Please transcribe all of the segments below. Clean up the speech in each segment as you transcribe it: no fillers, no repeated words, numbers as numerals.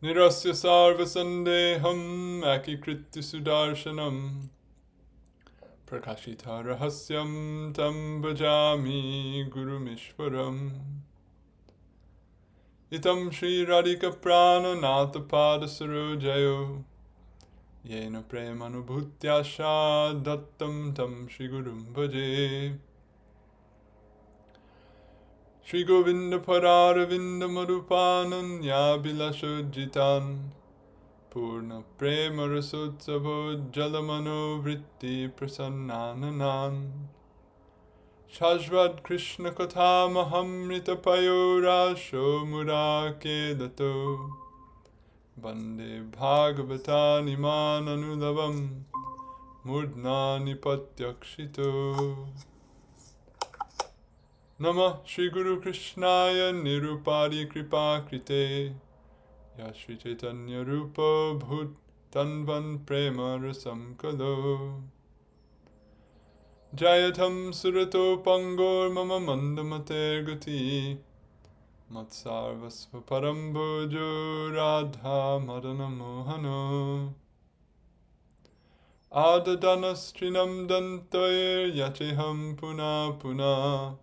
Nirasya sarva sandeham akikritya sudarshanam prakashita rahasyam tam bhajami gurumishwaram. Itam Shri Radhika Prana Nata Pada Sarojayo Yena Premanubhutyasha Dattam Tam Shri Gurum Bhaje. Shri Govinda Pararavinda Marupananya Bilashojitan Purna Prema Rasotsavo Jalamano Vritti Prasannananan Shashvad Krishna Katha Mahamrita Payorasho Murake Dato Bande Bhagavata Niman Anulavam Murdna Nipatyakshito. Namah Shri Guru Krishnaya Nirupadi Kripa Krite Yashri Chaitanya Rupa Bhut Tanvan Prema Rasam Kalo Jayatam Surato Pangor Mama Mandamater Gati Matsarvasva Parambojo Radha Madana Mohano Adadanas Trinam Dantoyer Yacheham Puna Puna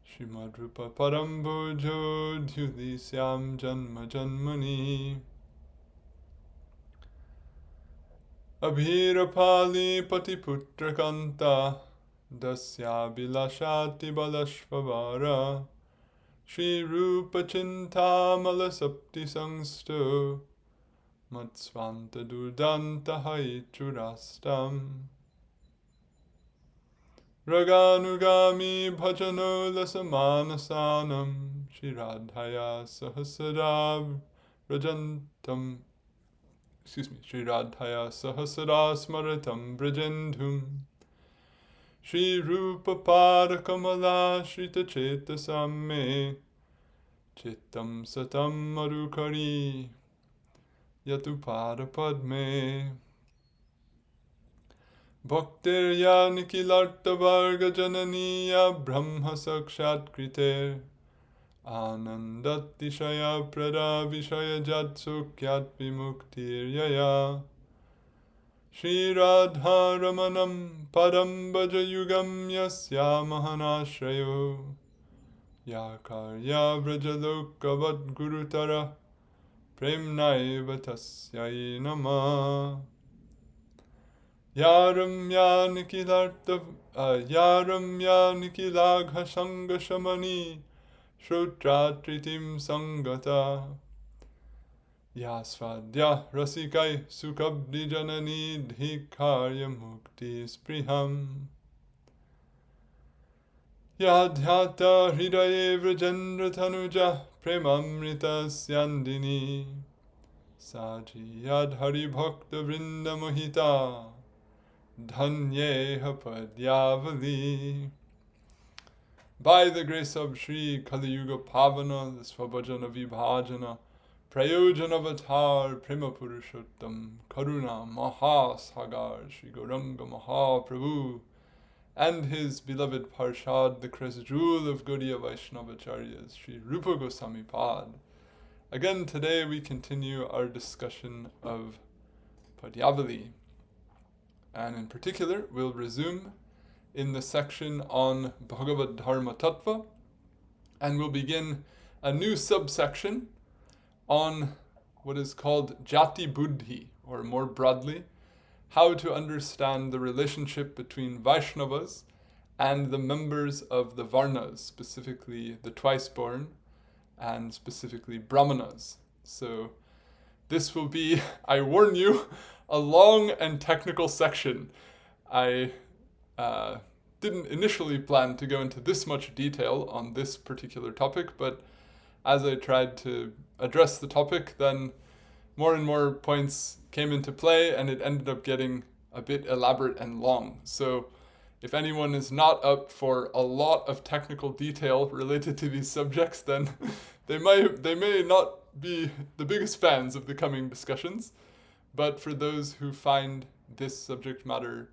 Srimad Rupa Parambojo Dhyudisyam Janma Janmani Abhirapali Patiputra Kanta Dasya Bilashati Balashvavara Sri Rupa Chintamala Sapti Sangsto Matsvanta Durdanta Haichurastam Raganugami Bhajano Lasamanasanam Shri Radhaya Sahasrab Rajantam Shri Radhaya Sahasra Smaratam Brajendhum Shri Rupa Pada Kamala Shrita Chetasam Me Chittam Satam Marukari Yatu Pada Padme Bhaktir Yanikilarta Varga Jananiya Brahma Sakshat Kriter Anandatishaya Prada Vishaya Jat Sukyat Vimuktir Yaya Shri Radha Ramanam Padam Bhaja Yugam Yasya Mahanashrayo Ya Karya Vrajalokavat Gurutara Premnaiva Tasyai Namah Yaram Yanikilagha Sangha Shamani Shrotra Tritim Sangata Yasvadya Rasikai Sukabdi Janani Dhikarya Mukti Spriham Yadhyata Hridaye Vrajendra Tanuja Premamrita Syandini Saji Yadhari Bhakta Vrinda Mohita Dhanyeha Padyavali. By the grace of Shri Kali Yuga Pavana, the Svabhajana Vibhajana, Prayojana Prema Purushottam, Karuna Mahasagar, Shri Gauranga Mahaprabhu, and his beloved Parshad, the crest jewel of Gaudiya Vaishnavacharyas, Sri Rupa Gosvami Prabhupada. Again, today we continue our discussion of Padyavali. And in particular, we'll resume in the section on Bhagavad-dharma-tattva, and we'll begin a new subsection on what is called jāti buddhi, or more broadly, how to understand the relationship between Vaiṣṇavas and the members of the Varnas, specifically the twice-born, and specifically Brāhmaṇas. So this will be, I warn you, a long and technical section. I didn't initially plan to go into this much detail on this particular topic, but as I tried to address the topic, then more and more points came into play, and it ended up getting a bit elaborate and long. So if anyone is not up for a lot of technical detail related to these subjects, then they may not be the biggest fans of the coming discussions. But for those who find this subject matter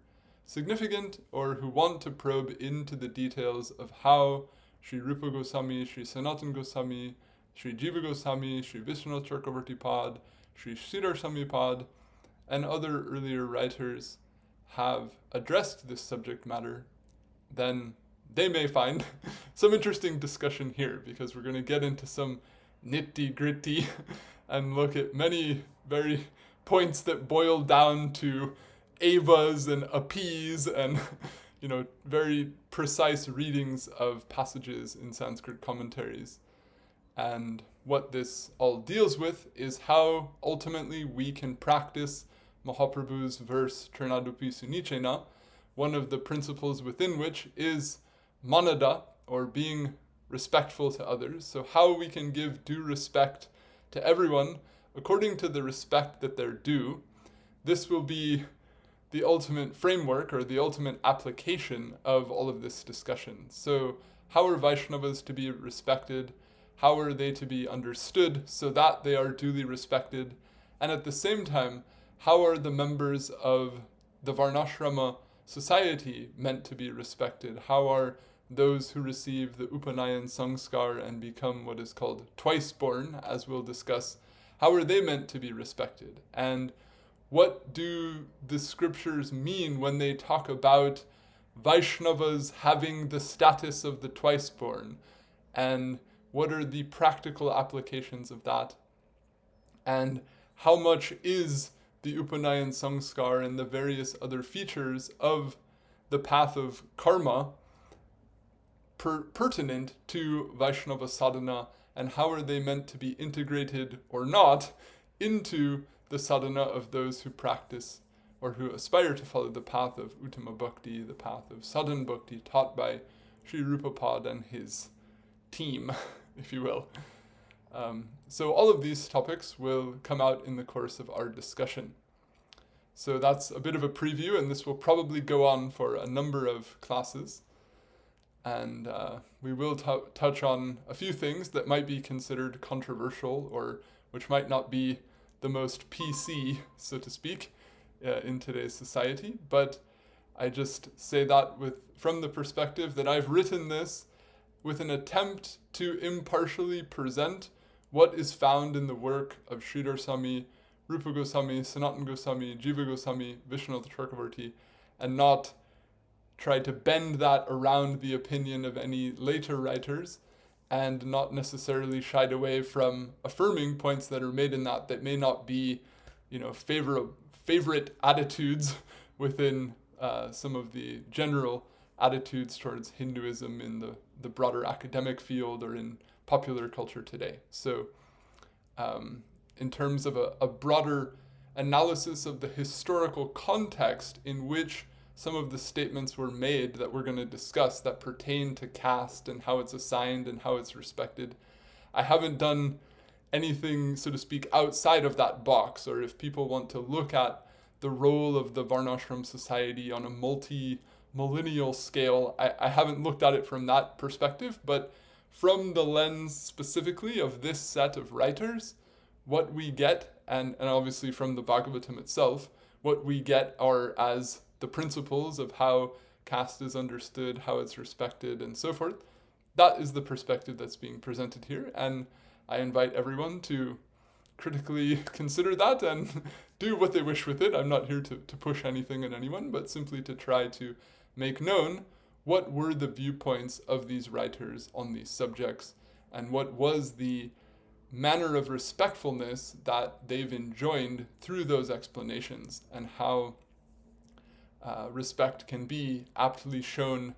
significant, or who want to probe into the details of how Sri Rupa Goswami, Sri Sanatana Gosvami, Sri Jiva Gosvami, Śrī Viṣṇu Pāda, Sri Śrī Pāda, and other earlier writers have addressed this subject matter, then they may find some interesting discussion here, because we're going to get into some nitty-gritty and look at many very points that boil down to avas and apis and very precise readings of passages in Sanskrit commentaries. And what this all deals with is how ultimately we can practice Mahaprabhu's verse Trinadupi Sunichena, one of the principles within which is manada, or being respectful to others. So how we can give due respect to everyone according to the respect that they're due. This will be the ultimate framework or the ultimate application of all of this discussion. So how are Vaiṣṇavas to be respected? How are they to be understood so that they are duly respected? And at the same time, how are the members of the Varnashrama society meant to be respected? How are those who receive the Upanayan Samskar and become what is called twice born, as we'll discuss, how are they meant to be respected? And what do the scriptures mean when they talk about Vaishnavas having the status of the twice born? And what are the practical applications of that? And how much is the Upanayan Samskar and the various other features of the path of karma pertinent to Vaishnava sadhana, and how are they meant to be integrated or not into the sadhana of those who practice or who aspire to follow the path of Uttama Bhakti, the path of sadhana bhakti taught by Sri Rupa Gosvami and his team, if you will. So all of these topics will come out in the course of our discussion. So that's a bit of a preview, and this will probably go on for a number of classes. And we will touch on a few things that might be considered controversial, or which might not be the most PC, so to speak, in today's society. But I just say that from the perspective that I've written this with an attempt to impartially present what is found in the work of Sri Gosvami, Rupa Gosvami, Sanatana Gosvami, Jiva Gosvami, Viṣṇu Chakravarti, and not try to bend that around the opinion of any later writers, and not necessarily shied away from affirming points that are made in that may not be, favorite attitudes within some of the general attitudes towards Hinduism in the broader academic field or in popular culture today. So in terms of a broader analysis of the historical context in which some of the statements were made that we're going to discuss that pertain to caste and how it's assigned and how it's respected, I haven't done anything, so to speak, outside of that box. Or if people want to look at the role of the Varnashram society on a multi-millennial scale, I haven't looked at it from that perspective, but from the lens specifically of this set of writers, what we get, and obviously from the Bhagavatam itself, what we get are as the principles of how caste is understood, how it's respected, and so forth. That is the perspective that's being presented here, and I invite everyone to critically consider that and do what they wish with it. I'm not here to push anything on anyone, but simply to try to make known what were the viewpoints of these writers on these subjects, and what was the manner of respectfulness that they've enjoined through those explanations, and how respect can be aptly shown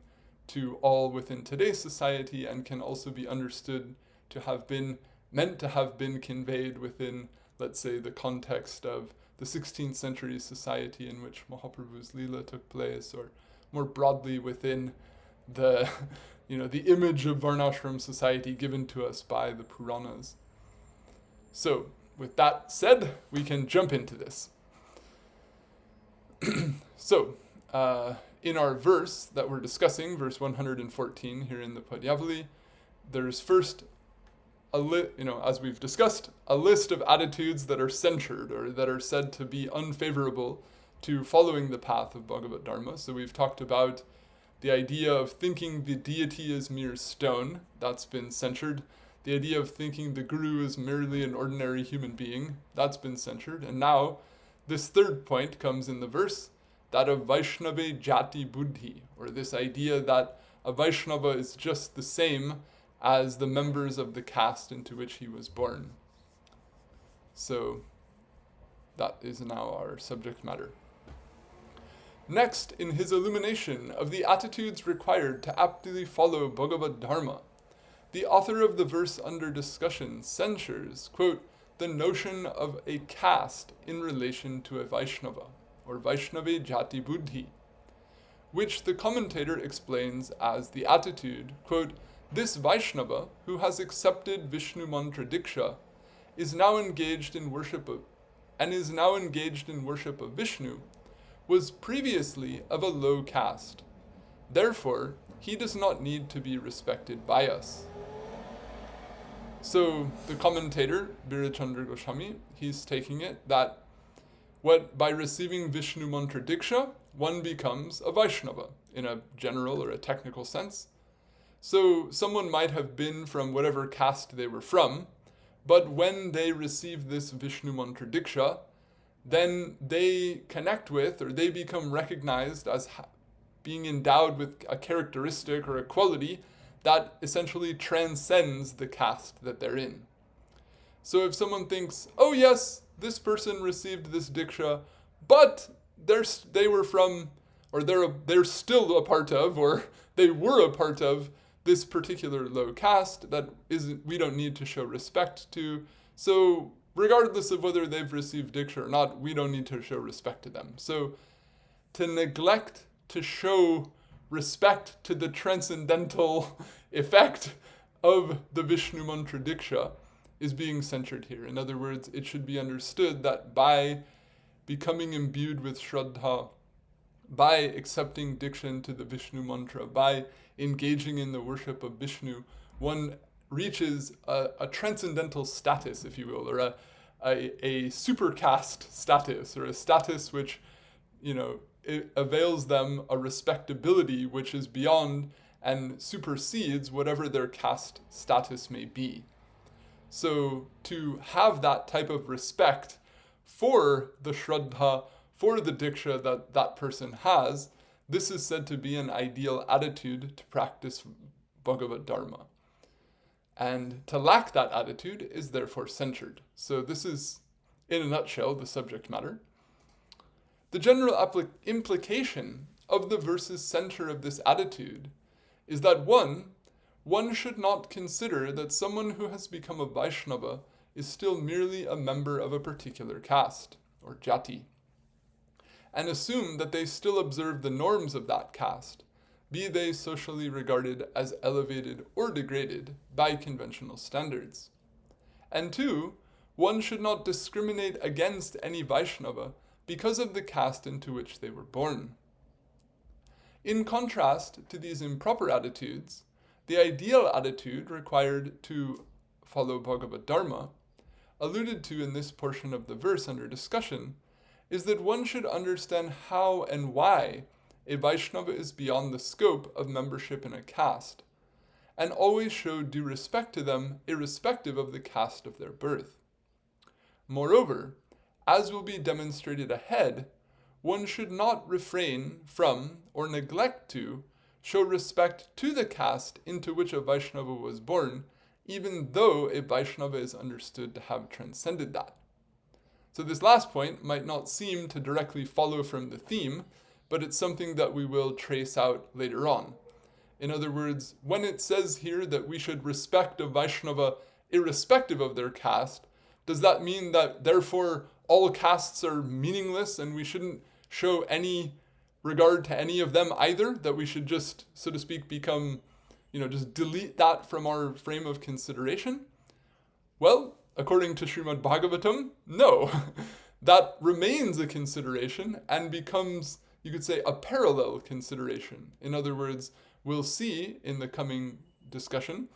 to all within today's society, and can also be understood to have been meant to have been conveyed within, let's say, the context of the 16th century society in which Mahaprabhu's Lila took place, or more broadly within the image of Varnashram society given to us by the Puranas. So, with that said, we can jump into this. So, in our verse that we're discussing, verse 114 here in the Padyavali, there's first as we've discussed, a list of attitudes that are censured or that are said to be unfavorable to following the path of Bhagavad-dharma. So we've talked about the idea of thinking the deity is mere stone. That's been censured. The idea of thinking the guru is merely an ordinary human being, that's been censured. And now, this third point comes in the verse, that of vaiṣṇave jāti buddhiḥ, or this idea that a Vaishnava is just the same as the members of the caste into which he was born. So, that is now our subject matter. Next, in his illumination of the attitudes required to aptly follow Bhagavad-dharma, the author of the verse under discussion censures, quote, the notion of a caste in relation to a Vaishnava, or Vaiṣṇave jāti buddhiḥ, which the commentator explains as the attitude, quote, this Vaishnava, who has accepted Viṣṇu mantra diksha, is now engaged in worship of Viṣṇu, was previously of a low caste. Therefore, he does not need to be respected by us. So the commentator, Sri Viracandra Gosvami, he's taking it that by receiving Viṣṇu mantra diksha, one becomes a Vaishnava in a general or a technical sense. So someone might have been from whatever caste they were from, but when they receive this Viṣṇu mantra diksha, then they connect with, or they become recognized as being endowed with a characteristic or a quality that essentially transcends the caste that they're in. So if someone thinks, oh yes, this person received this diksha, but they're still a part of, or they were a part of this particular low caste that we don't need to show respect to. So regardless of whether they've received diksha or not, we don't need to show respect to them. So to neglect to show respect to the transcendental effect of the Viṣṇu mantra diksha is being censured here. In other words, it should be understood that by becoming imbued with shraddha, by accepting diksha into the Viṣṇu mantra, by engaging in the worship of Viṣṇu, one reaches a transcendental status, if you will, or a super caste status, or a status which, it avails them a respectability which is beyond and supersedes whatever their caste status may be. So to have that type of respect for the shraddha, for the diksha that person has, this is said to be an ideal attitude to practice Bhagavad-dharma. And to lack that attitude is therefore censured. So this is, in a nutshell, the subject matter. The general implication of the verse's censure of this attitude is that one should not consider that someone who has become a Vaishnava is still merely a member of a particular caste, or jāti, and assume that they still observe the norms of that caste, be they socially regarded as elevated or degraded by conventional standards. And two, one should not discriminate against any Vaishnava because of the caste into which they were born. In contrast to these improper attitudes, the ideal attitude required to follow Bhagavad-dharma, alluded to in this portion of the verse under discussion, is that one should understand how and why a Vaishnava is beyond the scope of membership in a caste, and always show due respect to them irrespective of the caste of their birth. Moreover, as will be demonstrated ahead, one should not refrain from or neglect to show respect to the caste into which a Vaishnava was born, even though a Vaishnava is understood to have transcended that. So this last point might not seem to directly follow from the theme, but it's something that we will trace out later on. In other words, when it says here that we should respect a Vaishnava irrespective of their caste, does that mean that therefore all castes are meaningless and we shouldn't show any regard to any of them either? That we should just, so to speak, become, just delete that from our frame of consideration? Well, according to Srimad Bhagavatam, no. That remains a consideration and becomes, you could say, a parallel consideration. In other words, we'll see in the coming discussion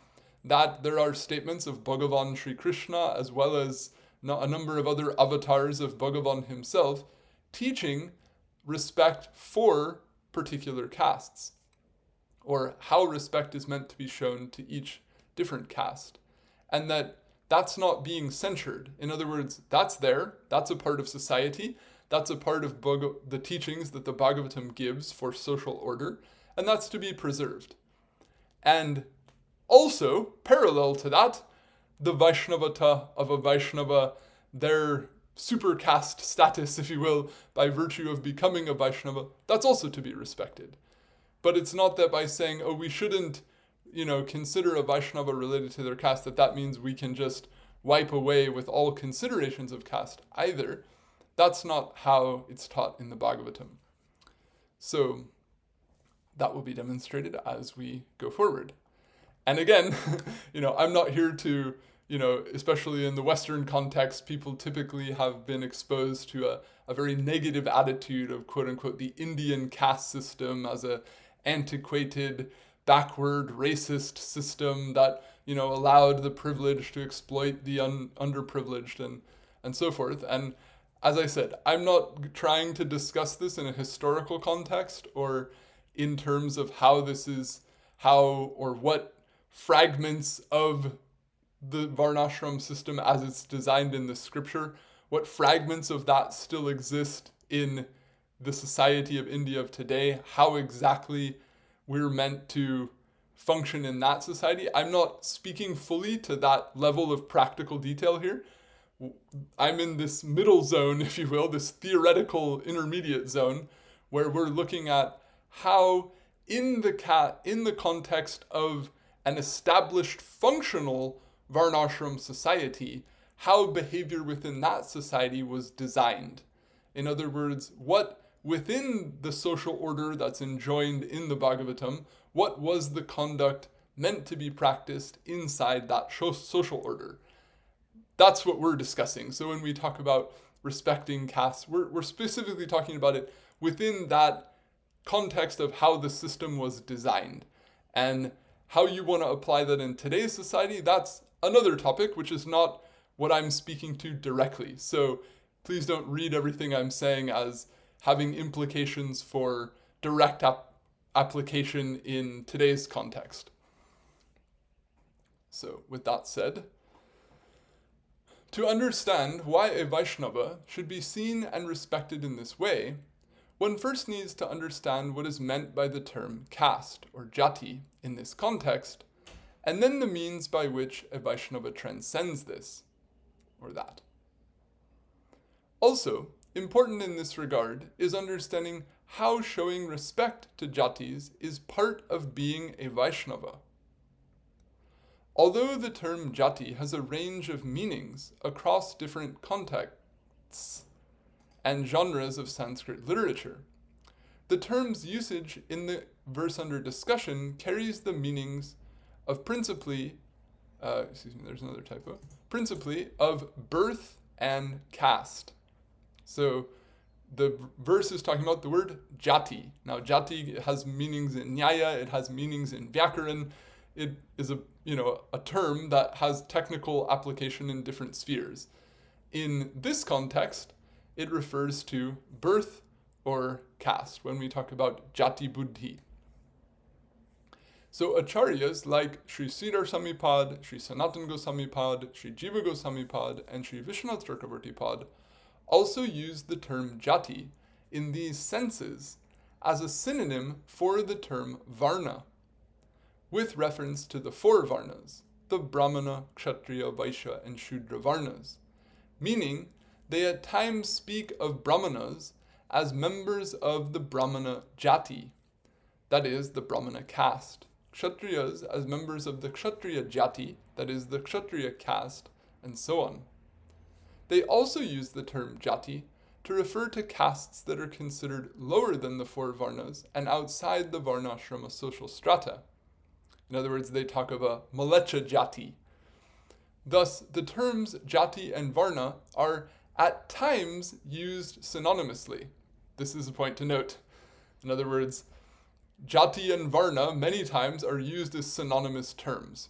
that there are statements of Bhagavan Sri Krishna as well as a number of other avatars of Bhagavan himself teaching respect for particular castes, or how respect is meant to be shown to each different caste. and that's not being censured. In other words, that's there, that's a part of society, that's a part of the teachings that the Bhagavatam gives for social order, and that's to be preserved. And also, parallel to that, the Vaishnavata of a Vaishnava, their super caste status, if you will, by virtue of becoming a Vaishnava, that's also to be respected. But it's not that by saying, oh, we shouldn't, consider a Vaishnava related to their caste, that means we can just wipe away with all considerations of caste either. That's not how it's taught in the Bhagavatam. So that will be demonstrated as we go forward. And again, I'm not here to, especially in the Western context, people typically have been exposed to a very negative attitude of, quote unquote, the Indian caste system as a antiquated, backward, racist system that, allowed the privileged to exploit the underprivileged and so forth. And as I said, I'm not trying to discuss this in a historical context or in terms of how or what fragments of the Varnashram system as it's designed in the scripture, what fragments of that still exist in the society of India of today, how exactly we're meant to function in that society. I'm not speaking fully to that level of practical detail here. I'm in this middle zone, if you will, this theoretical intermediate zone, where we're looking at how in the context of an established functional Varnashram society, how behavior within that society was designed. In other words, what within the social order that's enjoined in the Bhagavatam, what was the conduct meant to be practiced inside that social order? That's what we're discussing. So when we talk about respecting caste, we're specifically talking about it within that context of how the system was designed. And how you want to apply that in today's society, that's another topic, which is not what I'm speaking to directly. So please don't read everything I'm saying as having implications for direct application in today's context. So with that said, to understand why a Vaishnava should be seen and respected in this way, one first needs to understand what is meant by the term caste or jāti in this context, and then the means by which a Vaishnava transcends this or that. Also, important in this regard is understanding how showing respect to jātis is part of being a Vaishnava. Although the term jāti has a range of meanings across different contexts and genres of Sanskrit literature, the term's usage in the verse under discussion carries the meanings of principally of birth and caste. So the verse is talking about the word jāti. Now jāti has meanings in Nyaya, it has meanings in Vyakaran. It is a term that has technical application in different spheres. In this context, it refers to birth or caste when we talk about jāti buddhi. So acharyas like Sri Samipad, Sri Sanatana Gosvami Pad, Sri Jiva Gosvami Pad, and Sri Viṣṇu Pad also use the term jāti in these senses as a synonym for the term varna, with reference to the four varnas, the Brāhmana, Kshatriya, Vaishya, and Shudra varnas, meaning they at times speak of Brāhmanas as members of the Brāhmana jāti, that is, the Brāhmana caste, Kshatriyas as members of the Kshatriya jāti, that is, the Kshatriya caste, and so on. They also use the term jāti to refer to castes that are considered lower than the four varnas and outside the varnashrama social strata. In other words, they talk of a malecha jāti. Thus, the terms jāti and varna are at times used synonymously. This is a point to note. In other words, jāti and varna many times are used as synonymous terms,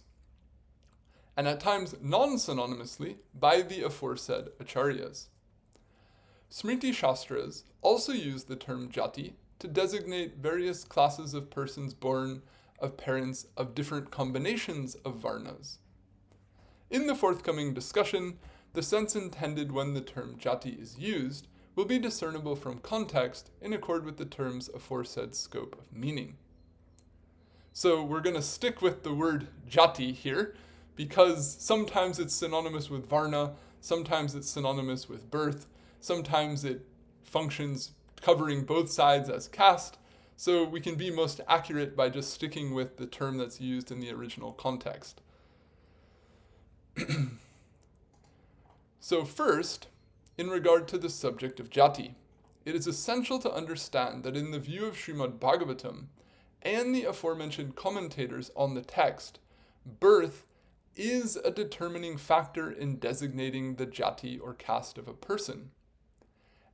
and at times non-synonymously by the aforesaid acharyas. Smriti Shastras also use the term jāti to designate various classes of persons born of parents of different combinations of varnas. In the forthcoming discussion, the sense intended when the term jāti is used will be discernible from context in accord with the term's aforesaid scope of meaning. So we're going to stick with the word jāti here, because sometimes it's synonymous with varna, sometimes it's synonymous with birth, sometimes it functions covering both sides as caste, so we can be most accurate by just sticking with the term that's used in the original context. So first, in regard to the subject of jāti, it is essential to understand that in the view of Srimad Bhagavatam and the aforementioned commentators on the text, birth is a determining factor in designating the jāti or caste of a person,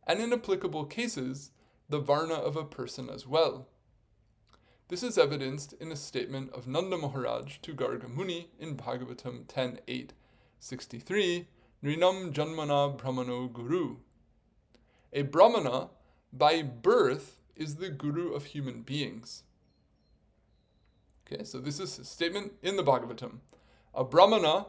and in applicable cases, the varna of a person as well. This is evidenced in a statement of Nanda Maharaj to Garga Muni in Bhagavatam 10.8.63, Nrinam Janmana Brahmano Guru. A Brahmana, by birth, is the guru of human beings. Okay, so this is a statement in the Bhagavatam. A Brahmana,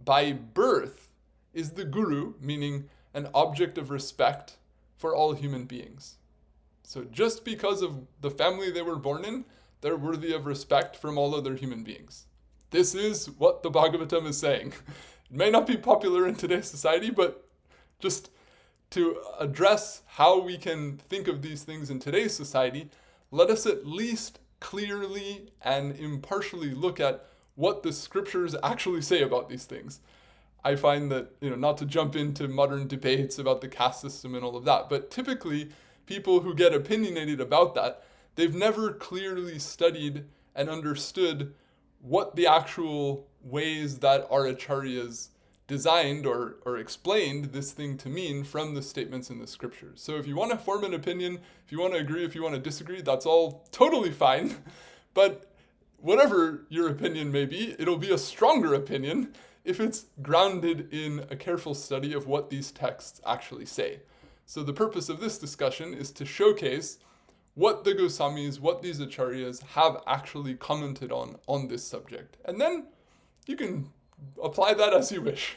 by birth, is the guru, meaning an object of respect for all human beings. So just because of the family they were born in, they're worthy of respect from all other human beings. This is what the Bhagavatam is saying. It may not be popular in today's society, but just to address how we can think of these things in today's society, let us at least clearly and impartially look at what the scriptures actually say about these things. I find that, not to jump into modern debates about the caste system and all of that, but typically people who get opinionated about that, they've never clearly studied and understood what the actual ways that our acharyas designed or explained this thing to mean from the statements in the scriptures. So if you want to form an opinion, if you want to agree, if you want to disagree, that's all totally fine. But whatever your opinion may be, it'll be a stronger opinion if it's grounded in a careful study of what these texts actually say. So the purpose of this discussion is to showcase what the Goswamis, what these acharyas have actually commented on this subject. And then you can apply that as you wish.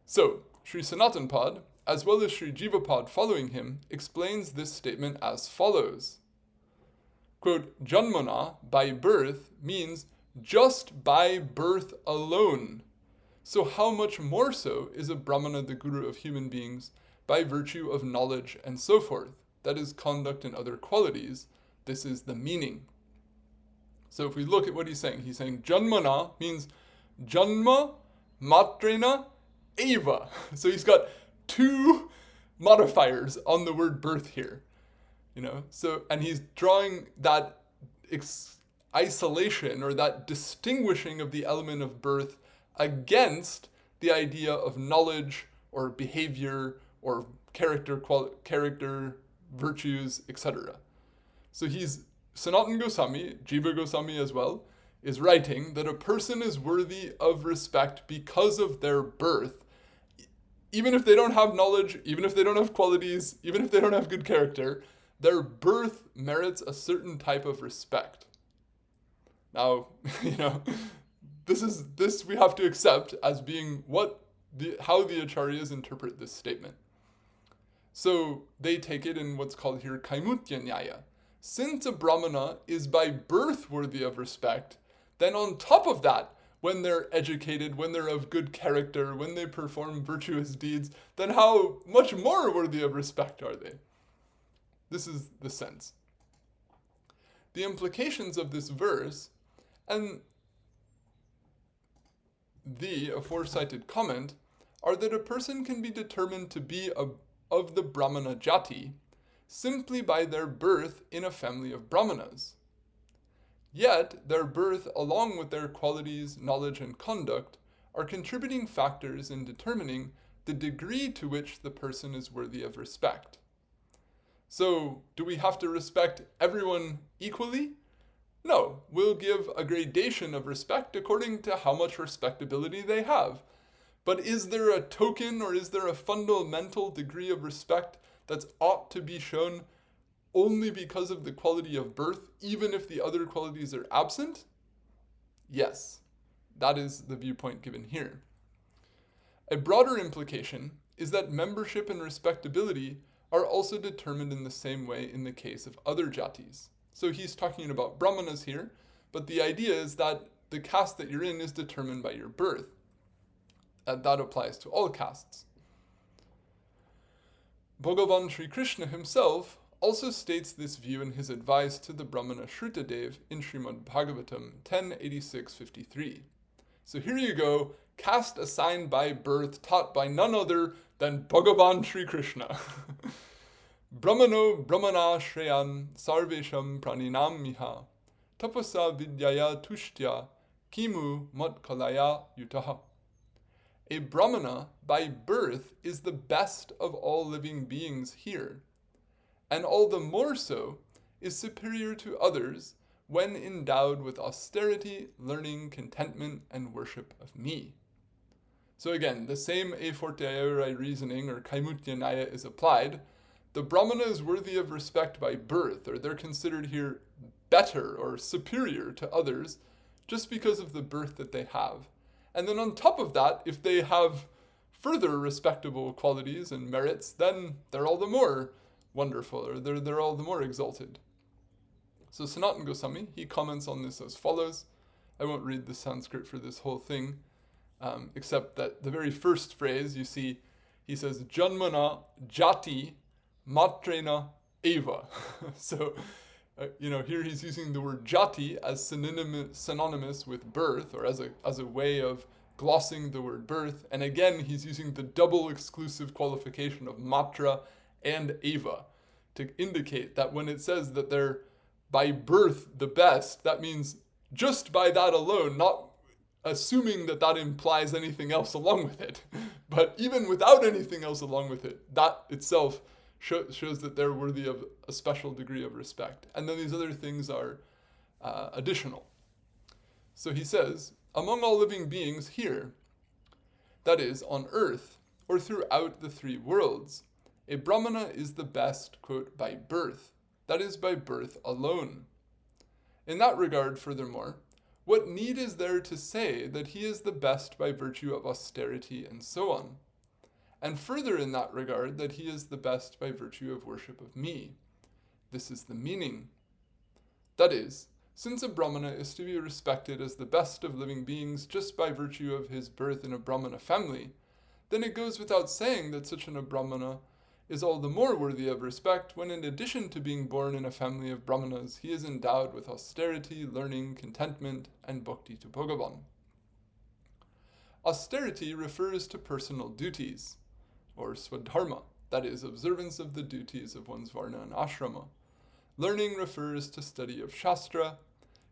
So, Sri Sanatana Pad, as well as Sri Jiva Pad following him, explains this statement as follows. Quote, Janmana, by birth, means just by birth alone. So how much more so is a Brahmana the guru of human beings by virtue of knowledge and so forth, that is, conduct and other qualities? This is the meaning. So if we look at what he's saying Janmana means Janma Matrena Eva. So he's got two modifiers on the word birth here. And he's drawing that isolation or that distinguishing of the element of birth against the idea of knowledge or behavior or character, virtues, etc. So Sanatana Gosvami, Jiva Gosvami as well, is writing that a person is worthy of respect because of their birth, even if they don't have knowledge, even if they don't have qualities, even if they don't have good character, their birth merits a certain type of respect. Now, this we have to accept as being how the acharyas interpret this statement. So they take it in what's called here kaimutya nyaya. Since a brahmana is by birth worthy of respect, then on top of that, when they're educated, when they're of good character, when they perform virtuous deeds, then how much more worthy of respect are they? This is the sense. The implications of this verse and the aforecited comment are that a person can be determined to be of the Brahmana jāti simply by their birth in a family of Brahmanas. Yet, their birth, along with their qualities, knowledge, and conduct, are contributing factors in determining the degree to which the person is worthy of respect. So, do we have to respect everyone equally? No, we'll give a gradation of respect according to how much respectability they have. But is there a token or is there a fundamental degree of respect that's ought to be shown only because of the quality of birth, even if the other qualities are absent? Yes, That is the viewpoint given here. A broader implication is that membership and respectability are also determined in the same way in the case of other jātis. So he's talking about Brāhmaṇas here, but the idea is that the caste that you're in is determined by your birth. That applies to all castes. Bhagavan Sri Krishna himself also states this view in his advice to the Brahmana Shrutadev in Srimad Bhagavatam 10.86.53. So here you go, caste assigned by birth, taught by none other than Bhagavan Sri Krishna. Brahmano brahmana shreyan sarvesham praninam miha tapasa vidyaya tushtya kimu matkalaya yutaha. A brahmana by birth is the best of all living beings here, and all the more so is superior to others when endowed with austerity, learning, contentment, and worship of me. So again, the same a fortiori reasoning or kaimutya nyaya is applied. The brahmana is worthy of respect by birth, or they're considered here better or superior to others just because of the birth that they have. And then on top of that, if they have further respectable qualities and merits, then they're all the more wonderful, or they're all the more exalted. So Sanatana Gosvami, he comments on this as follows. I won't read the Sanskrit for this whole thing, except that the very first phrase, you see, he says, Janmana jāti matrena eva. So, here he's using the word jāti as synonymous with birth, or as a way of glossing the word birth. And again, he's using the double exclusive qualification of matra and eva to indicate that when it says that they're by birth the best, that means just by that alone, not assuming that that implies anything else along with it. But even without anything else along with it, that itself shows that they're worthy of a special degree of respect. And then these other things are additional. So he says, among all living beings here, that is, on earth, or throughout the three worlds, a brahmana is the best, quote, by birth, that is, by birth alone. In that regard, furthermore, what need is there to say that he is the best by virtue of austerity and so on? And further in that regard, that he is the best by virtue of worship of me. This is the meaning. That is, since a brahmana is to be respected as the best of living beings just by virtue of his birth in a brahmana family, then it goes without saying that such a brahmana is all the more worthy of respect when, in addition to being born in a family of brahmanas, he is endowed with austerity, learning, contentment, and bhakti to Bhagavan. Austerity refers to personal duties, or swadharma, that is, observance of the duties of one's varna and ashrama. Learning refers to study of shastra.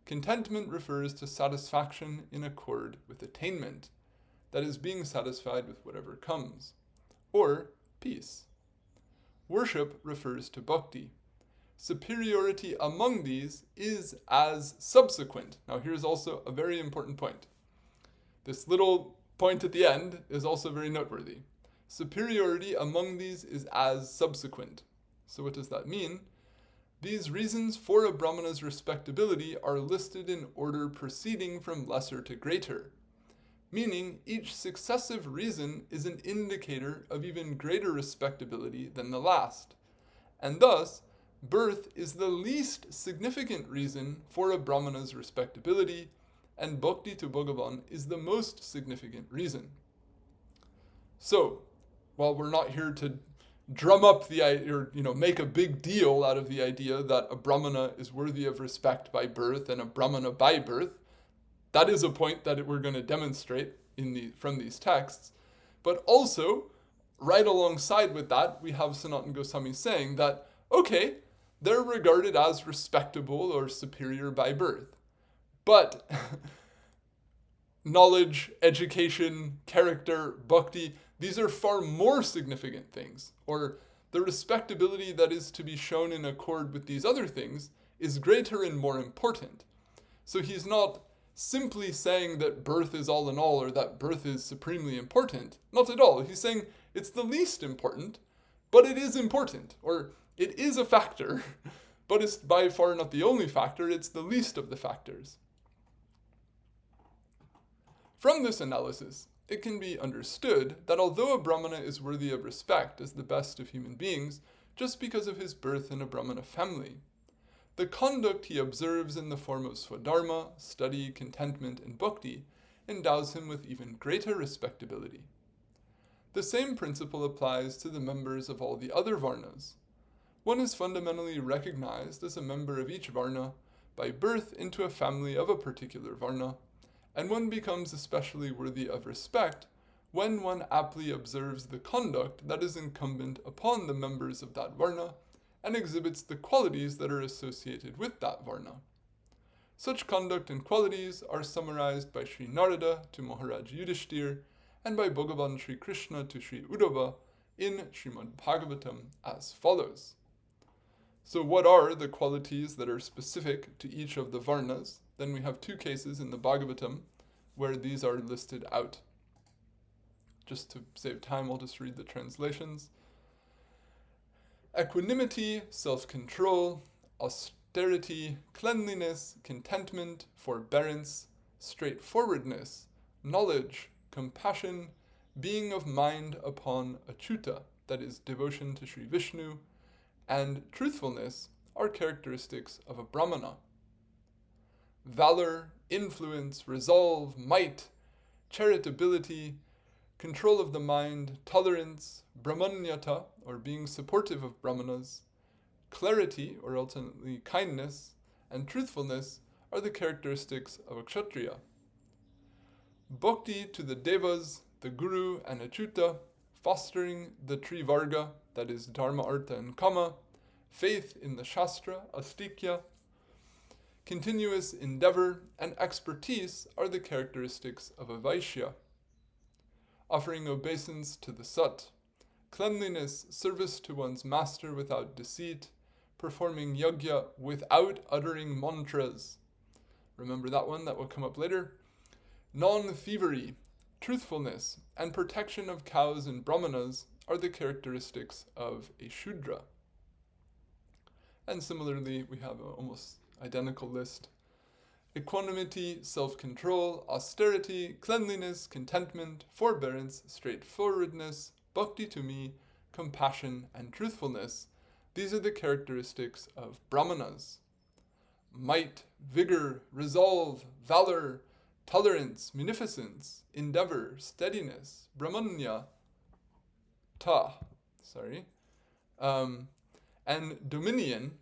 Contentment refers to satisfaction in accord with attainment, that is, being satisfied with whatever comes, or peace. Worship refers to bhakti. Superiority among these is as subsequent. Now here's also a very important point. This little point at the end is also very noteworthy. Superiority among these is as subsequent. So what does that mean? These reasons for a brahmana's respectability are listed in order proceeding from lesser to greater, meaning each successive reason is an indicator of even greater respectability than the last, and thus birth is the least significant reason for a brahmana's respectability, and bhakti to Bhagavan is the most significant reason. So, while we're not here to drum up the idea, or make a big deal out of the idea that a brahmana is worthy of respect by birth and a brahmana by birth, that is a point that we're going to demonstrate from these texts. But also, right alongside with that, we have Sanatana Gosvami saying that, okay, they're regarded as respectable or superior by birth. But knowledge, education, character, bhakti, these are far more significant things, or the respectability that is to be shown in accord with these other things is greater and more important. So he's not simply saying that birth is all in all, or that birth is supremely important. Not at all. He's saying it's the least important, but it is important, or it is a factor, but it's by far not the only factor, it's the least of the factors. From this analysis, it can be understood that although a Brahmana is worthy of respect as the best of human beings, just because of his birth in a Brahmana family, the conduct he observes in the form of swadharma, study, contentment, and bhakti endows him with even greater respectability. The same principle applies to the members of all the other varnas. One is fundamentally recognized as a member of each varna by birth into a family of a particular varna, and one becomes especially worthy of respect when one aptly observes the conduct that is incumbent upon the members of that varna and exhibits the qualities that are associated with that varna. Such conduct and qualities are summarized by Sri Narada to Maharaj Yudhishthir and by Bhagavan Sri Krishna to Sri Uddhava in Srimad Bhagavatam as follows. So what are the qualities that are specific to each of the varnas? Then we have two cases in the Bhagavatam where these are listed out. Just to save time, I'll just read the translations. Equanimity, self-control, austerity, cleanliness, contentment, forbearance, straightforwardness, knowledge, compassion, being of mind upon achyuta, that is, devotion to Śrī Viṣṇu, and truthfulness are characteristics of a Brahmana. Valor, influence, resolve, might, charitability, control of the mind, tolerance, brahmanyata, or being supportive of brahmanas, clarity, or ultimately kindness, and truthfulness are the characteristics of a kshatriya. Bhakti to the devas, the guru, and achyuta, fostering the trivarga, that is dharma, artha, and kama, faith in the shastra, astikya, continuous endeavor, and expertise are the characteristics of a vaishya. Offering obeisance to the sat, cleanliness, service to one's master without deceit, performing yajna without uttering mantras. Remember that one, that will come up later. Non-thievery, truthfulness, and protection of cows and brahmanas are the characteristics of a shudra. And similarly, we have an almost identical list. Equanimity, self-control, austerity, cleanliness, contentment, forbearance, straightforwardness, bhakti to me, compassion, and truthfulness. These are the characteristics of brahmanas. Might, vigor, resolve, valor, tolerance, munificence, endeavor, steadiness, brahmanya, and dominion.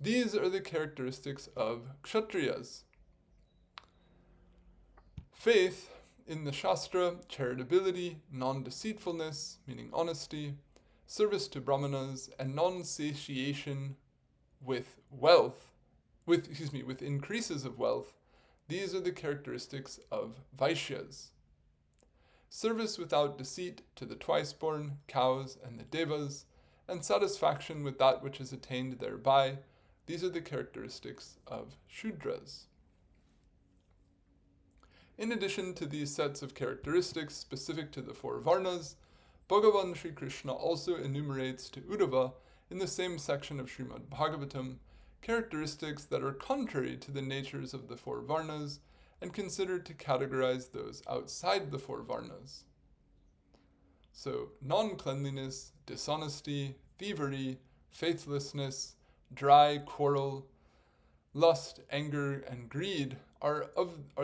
These are the characteristics of kshatriyas. Faith in the shastra, charitability, non-deceitfulness, meaning honesty, service to brahmanas, and non-satiation with increases of wealth. These are the characteristics of vaishyas. Service without deceit to the twice-born, cows, and the devas, and satisfaction with that which is attained thereby. These are the characteristics of shudras. In addition to these sets of characteristics specific to the four varnas, Bhagavan Sri Krishna also enumerates to Uddhava in the same section of Srimad Bhagavatam characteristics that are contrary to the natures of the four varnas and considered to categorize those outside the four varnas. So, non-cleanliness, dishonesty, thievery, faithlessness, dry quarrel, lust, anger, and greed are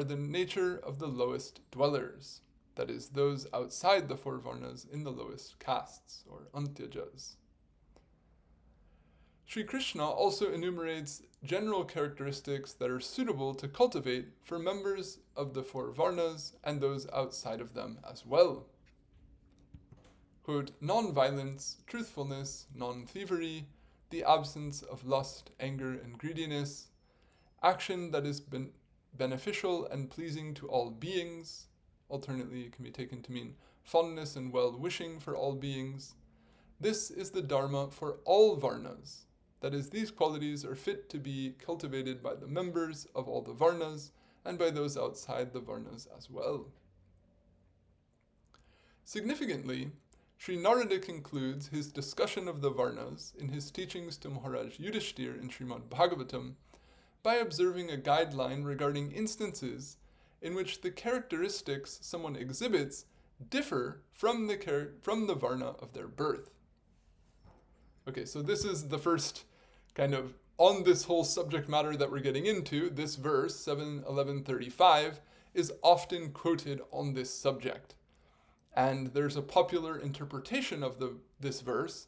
the nature of the lowest dwellers, that is, those outside the four varnas in the lowest castes, or antyajas. Sri Krishna also enumerates general characteristics that are suitable to cultivate for members of the four varnas and those outside of them as well. Quote, non-violence, truthfulness, non-thievery, the absence of lust, anger, and greediness, action that is beneficial and pleasing to all beings, alternately it can be taken to mean fondness and well-wishing for all beings. This is the dharma for all varnas. That is, these qualities are fit to be cultivated by the members of all the varnas and by those outside the varnas as well. Significantly, Sri Narada concludes his discussion of the varnas in his teachings to Maharaj Yudhishthir in Srimad Bhagavatam by observing a guideline regarding instances in which the characteristics someone exhibits differ from the varna of their birth. Okay, so this is the first kind of, on this whole subject matter that we're getting into. This verse, 7:11:35, is often quoted on this subject. And there's a popular interpretation of this verse,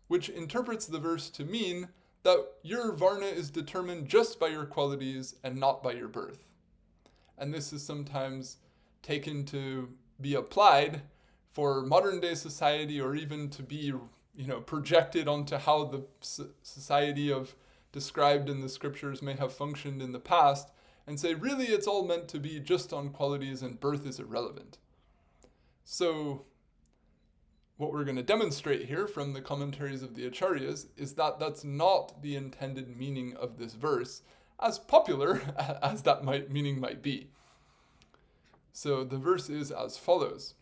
which interprets the verse to mean that your varna is determined just by your qualities and not by your birth. And this is sometimes taken to be applied for modern day society, or even to be, projected onto how the society described in the scriptures may have functioned in the past, and say, really, it's all meant to be just on qualities and birth is irrelevant. So what we're going to demonstrate here from the commentaries of the Acharyas is that that's not the intended meaning of this verse, as popular as that meaning might be. So the verse is as follows.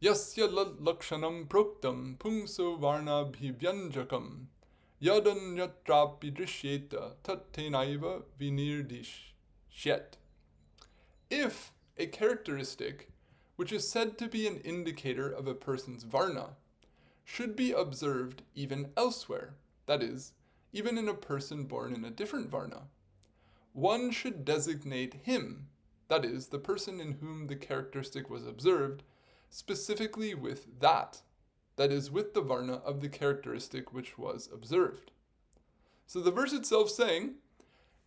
Yasya lakshanam proktam pungso varna bhivyanjakam yadanyatrapi drishyeta tattenaiva vinirdishyet. If a characteristic which is said to be an indicator of a person's varna should be observed even elsewhere, that is, even in a person born in a different varna, one should designate him, that is, the person in whom the characteristic was observed, specifically with that is, with the varna of the characteristic which was observed. So the verse itself saying,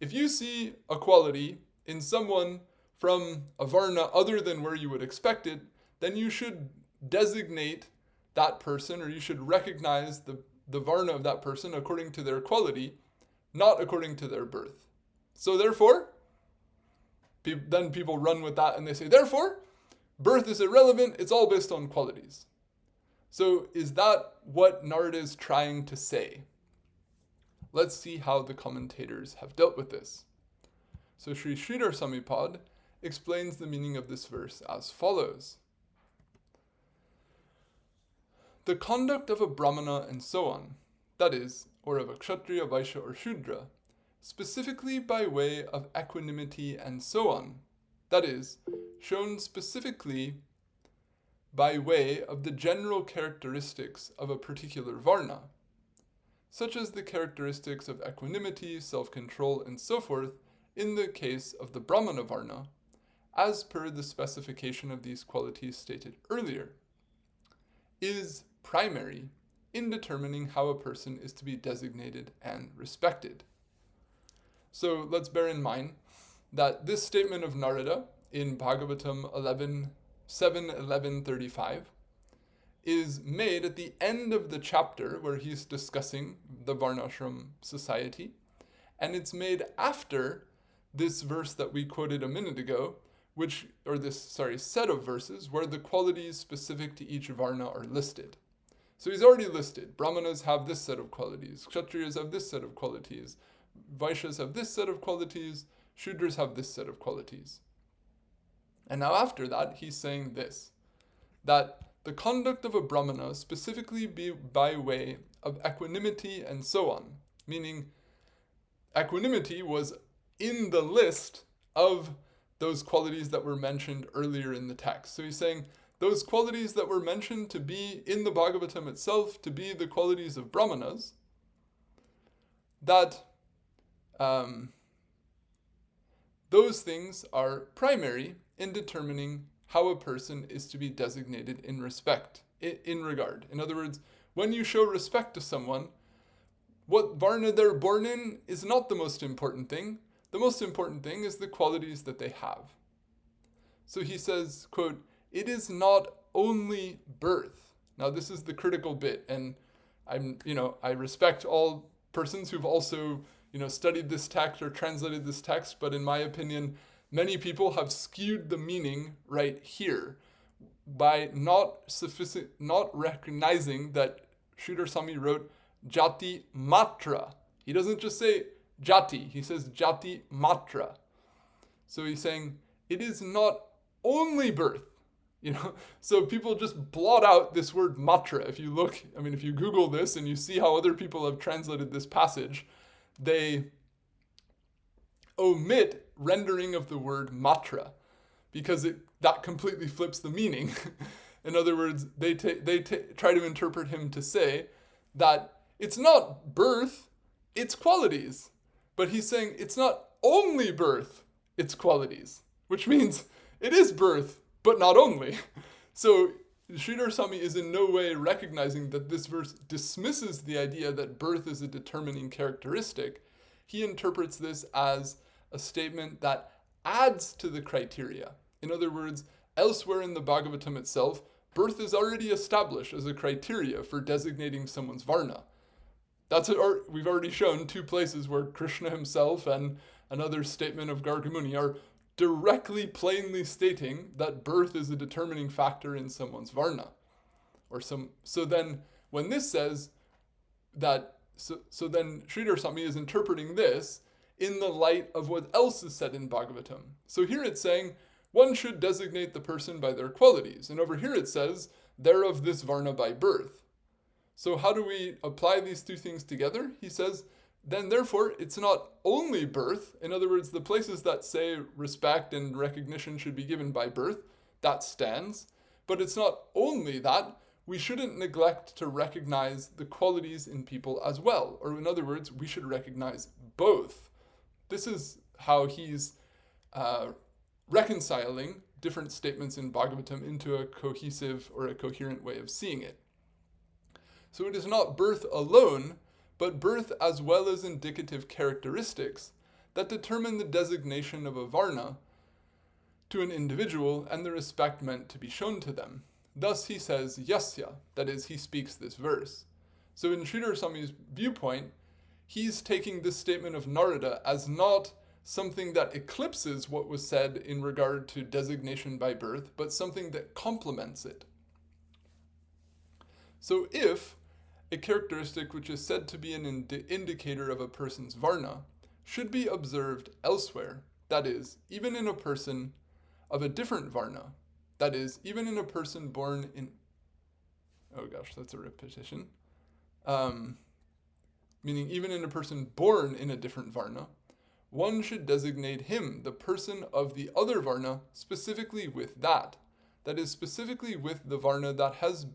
if you see a quality in someone from a varna other than where you would expect it, then you should designate that person, or you should recognize the varna of that person according to their quality, not according to their birth. So therefore, then people run with that and they say, therefore, birth is irrelevant, it's all based on qualities. So is that what Narada is trying to say? Let's see how the commentators have dealt with this. So Sri Sridhar Samipad explains the meaning of this verse as follows. The conduct of a Brahmana and so on, that is, or of a Kshatriya, Vaishya, or Shudra, specifically by way of equanimity and so on, that is, shown specifically by way of the general characteristics of a particular varna, such as the characteristics of equanimity, self-control, and so forth in the case of the Brahmana varna, as per the specification of these qualities stated earlier, is primary in determining how a person is to be designated and respected. So let's bear in mind that this statement of Narada in Bhagavatam 7:11:35 is made at the end of the chapter where he's discussing the Varnashram society, and it's made after this verse that we quoted a minute ago, set of verses where the qualities specific to each Varna are listed. So he's already listed. Brahmanas have this set of qualities, Kshatriyas have this set of qualities, Vaishyas have this set of qualities, Shudras have this set of qualities. And now after that, he's saying this, that the conduct of a Brahmana specifically be by way of equanimity and so on, meaning equanimity was in the list of those qualities that were mentioned earlier in the text. So he's saying those qualities that were mentioned to be in the Bhagavatam itself, to be the qualities of Brahmanas, that those things are primary in determining how a person is to be designated in regard. In other words, when you show respect to someone, what Varna they're born in is not the most important thing. The most important thing is the qualities that they have. So he says, quote, it is not only birth. Now this is the critical bit, and I respect all persons who've also, studied this text or translated this text, but in my opinion, many people have skewed the meaning right here by not recognizing that Sridhar Swami wrote jāti matra. He doesn't just say jāti, he says jāti matra. So he's saying it is not only birth. So people just blot out this word matra. If you Google this and you see how other people have translated this passage, they omit rendering of the word matra, because that completely flips the meaning. In other words, they try to interpret him to say that it's not birth, it's qualities. But he's saying it's not only birth, it's qualities, which means it is birth, but not only. So Sridhar Swami is in no way recognizing that this verse dismisses the idea that birth is a determining characteristic. He interprets this as a statement that adds to the criteria. In other words, elsewhere in the Bhagavatam itself, birth is already established as a criteria for designating someone's varna. We've already shown 2 places where Krishna himself and another statement of Garga Muni are directly, plainly stating that birth is a determining factor in someone's varna. So then, when this says that, so then Sridhar Swami is interpreting this in the light of what else is said in Bhagavatam. So here it's saying one should designate the person by their qualities, and over here it says they're of this varna by birth. So how do we apply these 2 things together? He says, then therefore it's not only birth. In other words, the places that say respect and recognition should be given by birth, that stands. But it's not only that. We shouldn't neglect to recognize the qualities in people as well. Or in other words, we should recognize both. This is how he's reconciling different statements in Bhagavatam into a cohesive or a coherent way of seeing it. So it is not birth alone, but birth as well as indicative characteristics that determine the designation of a varna to an individual and the respect meant to be shown to them. Thus he says yasya, that is, he speaks this verse. So in Sridhar Swami's viewpoint, he's taking this statement of Narada as not something that eclipses what was said in regard to designation by birth, but something that complements it. So if a characteristic which is said to be an indicator of a person's varna should be observed elsewhere, that is, even in a person of a different varna, that is, even in a person born in, oh gosh, that's a repetition, meaning even in a person born in a different varna, one should designate him, the person of the other varna, specifically with that is, specifically with the varna that has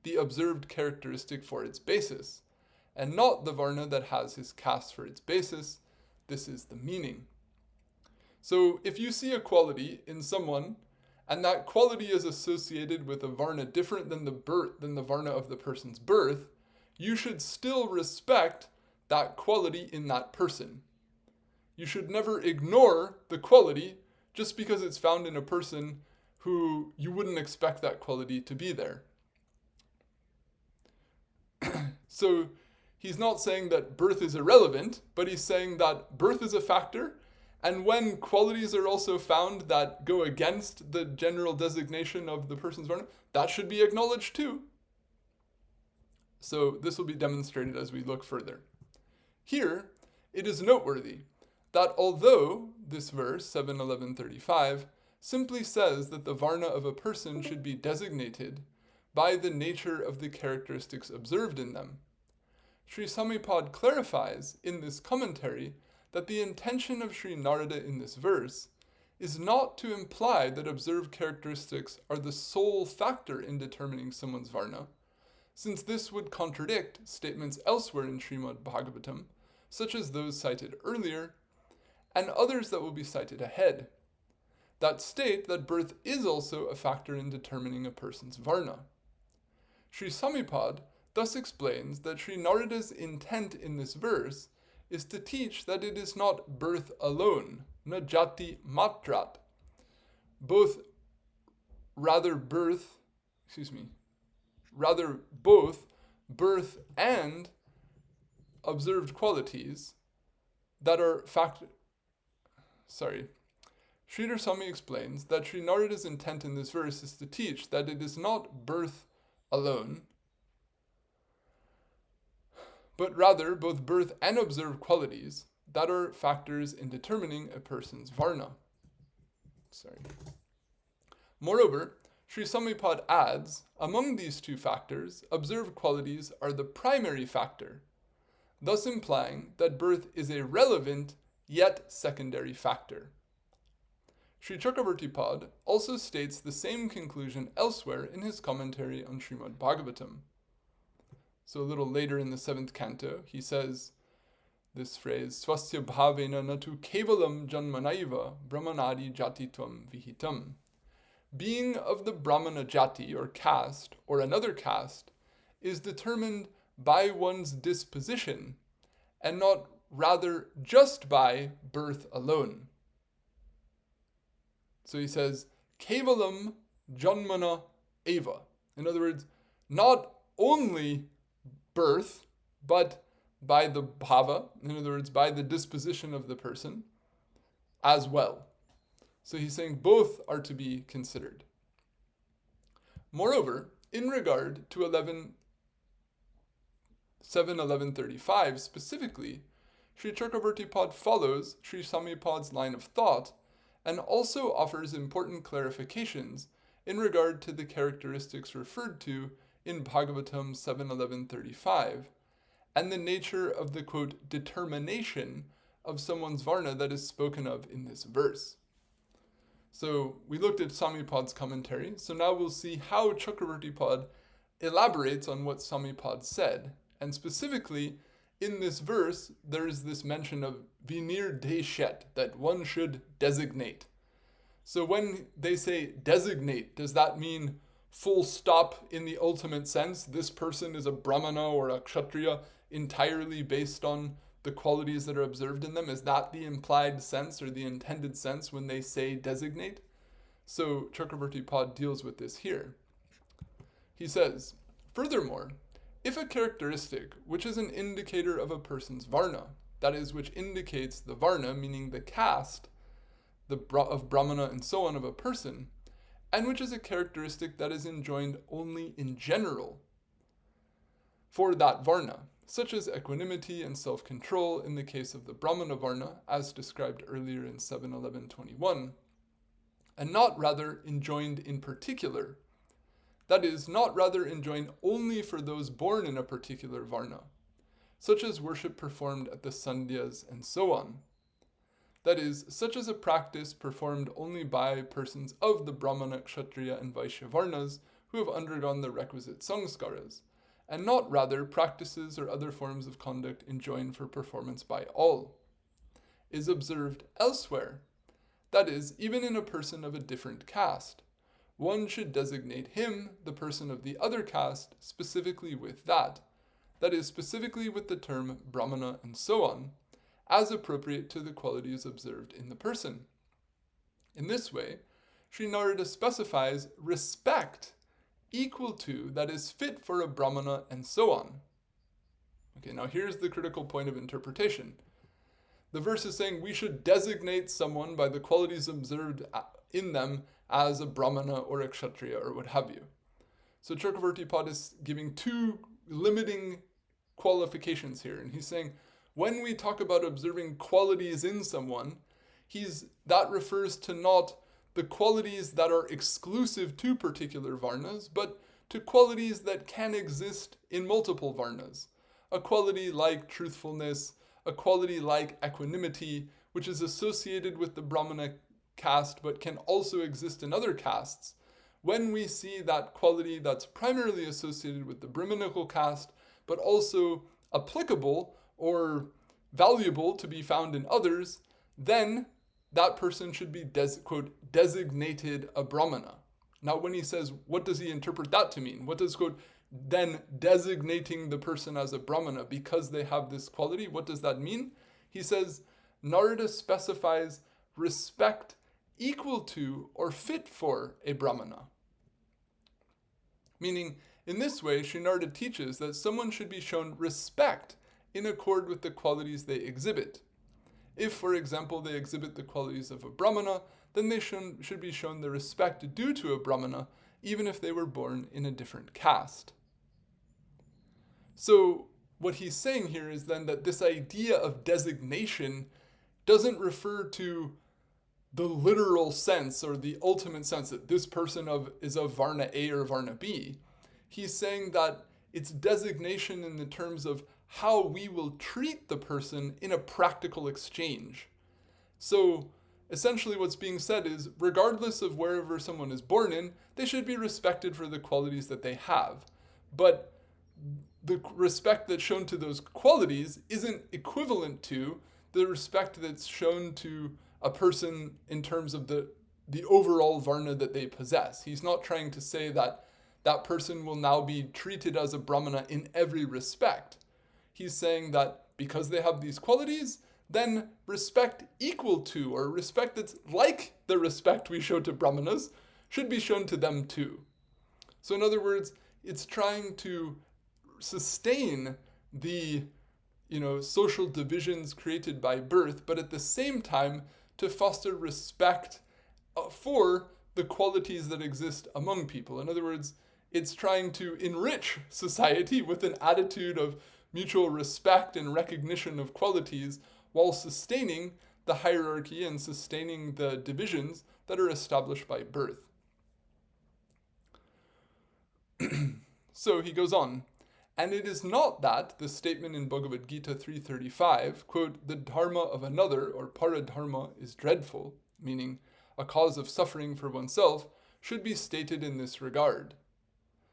the observed characteristic for its basis, and not the varna that has his caste for its basis. This is the meaning. So if you see a quality in someone, and that quality is associated with a varna different than the varna of the person's birth, you should still respect that quality in that person. You should never ignore the quality just because it's found in a person who you wouldn't expect that quality to be there. So he's not saying that birth is irrelevant, but he's saying that birth is a factor, and when qualities are also found that go against the general designation of the person's varna, that should be acknowledged too. So this will be demonstrated as we look further. Here, it is noteworthy that although this verse, 7:11:35, simply says that the varna of a person should be designated by the nature of the characteristics observed in them, Sri Samipad clarifies in this commentary that the intention of Sri Narada in this verse is not to imply that observed characteristics are the sole factor in determining someone's varna, since this would contradict statements elsewhere in Srimad Bhagavatam, such as those cited earlier, and others that will be cited ahead, that state that birth is also a factor in determining a person's varna. Sri Samipad thus explains that Sri Narada's intent in this verse is to teach that it is not birth alone, na jāti matrat, rather both birth and observed qualities that are Sridhar Swami explains that Sri Narada's intent in this verse is to teach that it is not birth alone, but rather both birth and observed qualities that are factors in determining a person's varna. Moreover, Sri Samipad adds, among these 2 factors, observed qualities are the primary factor, thus implying that birth is a relevant yet secondary factor. Sri Chakravarti Pad also states the same conclusion elsewhere in his commentary on Srimad Bhagavatam. So a little later in the 7th canto, he says this phrase, Swasya bhavena natu kevalam janmanaiva brahmanadi jatitvam vihitam. Being of the Brahmana jati or caste, or another caste, is determined by one's disposition, and not rather just by birth alone. So he says, kevalam janmana eva. In other words, not only birth, but by the bhava, in other words, by the disposition of the person, as well. So he's saying both are to be considered. Moreover, in regard to 7.11.35 specifically, Sri Chakravarti Pad follows Sri Samipad's line of thought and also offers important clarifications in regard to the characteristics referred to in Bhagavatam 7.11.35 and the nature of the, quote, determination of someone's varna that is spoken of in this verse. So we looked at Samipad's commentary, so now we'll see how Chakravarti Pad elaborates on what Samipad said. And specifically, in this verse, there is this mention of vinir deshet, that one should designate. So when they say designate, does that mean full stop in the ultimate sense? This person is a brahmana or a kshatriya entirely based on the qualities that are observed in them? Is that the implied sense or the intended sense when they say designate? So Chakravarti Pad deals with this here. He says, furthermore, if a characteristic which is an indicator of a person's varna, that is, which indicates the varna, meaning the caste of brahmana and so on of a person, and which is a characteristic that is enjoined only in general for that varna, such as equanimity and self-control in the case of the brahmana varna, as described earlier in 7.11.21, and not rather enjoined in particular, that is, not rather enjoined only for those born in a particular varna, such as worship performed at the sandhyas and so on. That is, such as a practice performed only by persons of the brahmana, kshatriya, and vaishya varnas who have undergone the requisite samskaras, and not rather practices or other forms of conduct enjoined for performance by all, is observed elsewhere. That is, even in a person of a different caste, one should designate him, the person of the other caste, specifically with that is, specifically with the term brahmana and so on, as appropriate to the qualities observed in the person. In this way, Sri Narada specifies respect equal to, that is, fit for a brahmana and so on. Okay, now here's the critical point of interpretation. The verse is saying we should designate someone by the qualities observed in them as a brahmana or a kshatriya or what have you. So Chakravarti Pad is giving two limiting qualifications here, and he's saying when we talk about observing qualities in someone, that refers to not the qualities that are exclusive to particular varnas, but to qualities that can exist in multiple varnas. A quality like truthfulness, a quality like equanimity, which is associated with the Brahmana caste but can also exist in other castes. When we see that quality that's primarily associated with the Brahminical caste, but also applicable or valuable to be found in others, then that person should be, quote, designated a brahmana. Now, when he says, what does he interpret that to mean? What does, quote, then designating the person as a brahmana because they have this quality, what does that mean? He says, Narada specifies respect equal to or fit for a brahmana. Meaning, in this way, Sri Narada teaches that someone should be shown respect in accord with the qualities they exhibit. If, for example, they exhibit the qualities of a brahmana, then they should be shown the respect due to a brahmana, even if they were born in a different caste. So, what he's saying here is then that this idea of designation doesn't refer to the literal sense or the ultimate sense that this person is of Varna A or Varna B. He's saying that it's designation in the terms of how we will treat the person in a practical exchange. So essentially what's being said is, regardless of wherever someone is born in, they should be respected for the qualities that they have. But the respect that's shown to those qualities isn't equivalent to the respect that's shown to a person in terms of the overall varna that they possess. He's not trying to say that that person will now be treated as a brahmana in every respect. He's saying that because they have these qualities, then respect equal to, or respect that's like the respect we show to brahmanas, should be shown to them too. So in other words, it's trying to sustain the social divisions created by birth, but at the same time to foster respect for the qualities that exist among people. In other words, it's trying to enrich society with an attitude of mutual respect and recognition of qualities while sustaining the hierarchy and sustaining the divisions that are established by birth. So he goes on, and it is not that the statement in Bhagavad Gita 3:35, quote, the dharma of another, or paradharma, is dreadful, meaning a cause of suffering for oneself, should be stated in this regard.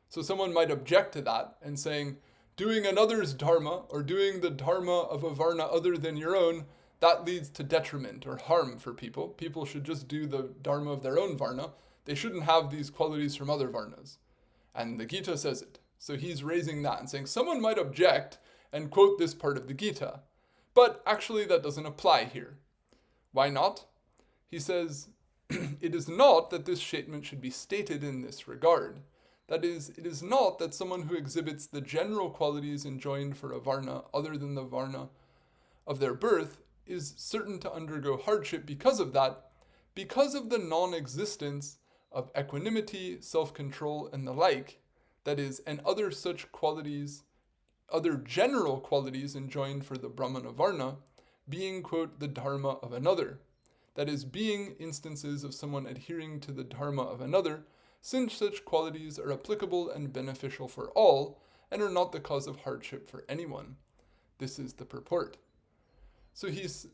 So someone might object to that and saying, doing another's dharma, or doing the dharma of a varna other than your own, that leads to detriment or harm for people. People should just do the dharma of their own varna. They shouldn't have these qualities from other varnas. And the Gita says it. So he's raising that and saying someone might object and quote this part of the Gita. But actually that doesn't apply here. Why not? He says, it is not that this statement should be stated in this regard. That is, it is not that someone who exhibits the general qualities enjoined for a varna other than the varna of their birth is certain to undergo hardship because of that, because of the non-existence of equanimity, self-control, and the like, that is, and other such qualities, other general qualities enjoined for the Brahmana Varna, being, quote, the dharma of another. That is, being instances of someone adhering to the dharma of another, since such qualities are applicable and beneficial for all, and are not the cause of hardship for anyone. This is the purport. So he's